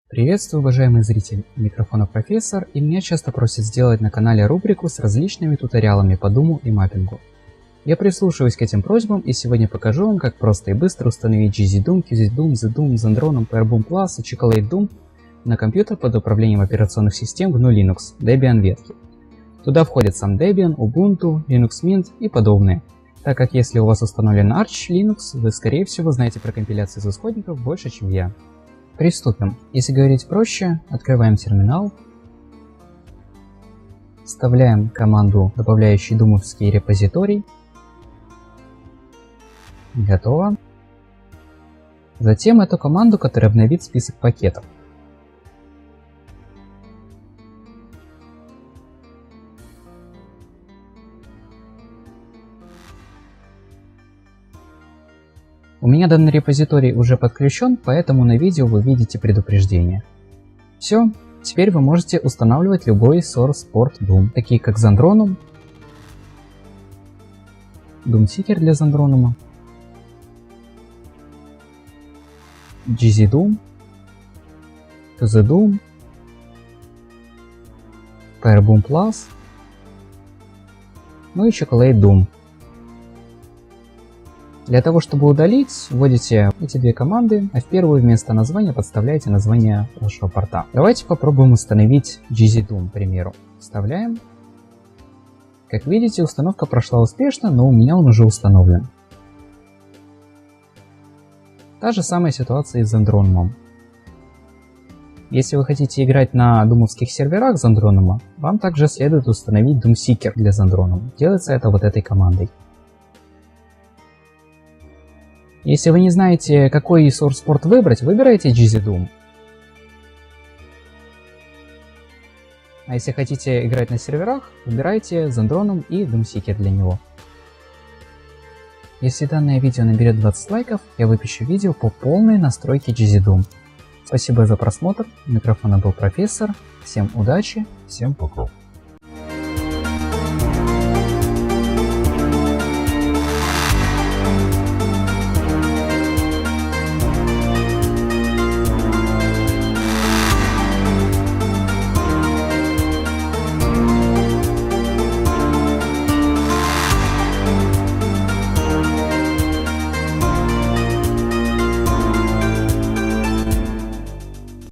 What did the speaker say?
Приветствую, уважаемые зрители! У микрофона профессор, и меня часто просят сделать на канале рубрику с различными туториалами по Думу и маппингу. Я прислушиваюсь к этим просьбам и сегодня покажу вам, как просто и быстро установить GZDoom, QZDoom, ZDoom, Zandronom, PowerBoom Plus и Chocolate Doom на компьютер под управлением операционных систем GNU Linux, Debian ветхий. Туда входят сам Debian, Ubuntu, Linux Mint и подобные, так как если у вас установлен Arch Linux, вы скорее всего знаете про компиляцию из исходников больше, чем я. Приступим. Если говорить проще, открываем терминал, вставляем команду, добавляющую думовский репозиторий. Готово. Затем эту команду, которая обновит список пакетов. У меня данный репозиторий уже подключен, поэтому на видео вы видите предупреждение. Все, теперь вы можете устанавливать любой source port Doom, такие как Zandronom, Doomseeker для Zandronom, GZDoom, QZDoom, PowerBoom Plus, ну и Chocolate Doom. Для того, чтобы удалить, вводите эти две команды, а в первую вместо названия подставляете название вашего порта. Давайте попробуем установить GZDoom, к примеру. Вставляем. Как видите, установка прошла успешно, но у меня он уже установлен. Та же самая ситуация и с Zandronom. Если вы хотите играть на думовских серверах Zandronom, вам также следует установить Doomseeker для Zandronom. Делается это вот этой командой. Если вы не знаете, какой source port выбрать, выбирайте GZDoom. А если хотите играть на серверах, выбирайте Zandronom и Doomseeker для него. Если данное видео наберет 20 лайков, я выпущу видео по полной настройке GZDoom. Спасибо за просмотр, у микрофона был профессор, всем удачи, всем пока.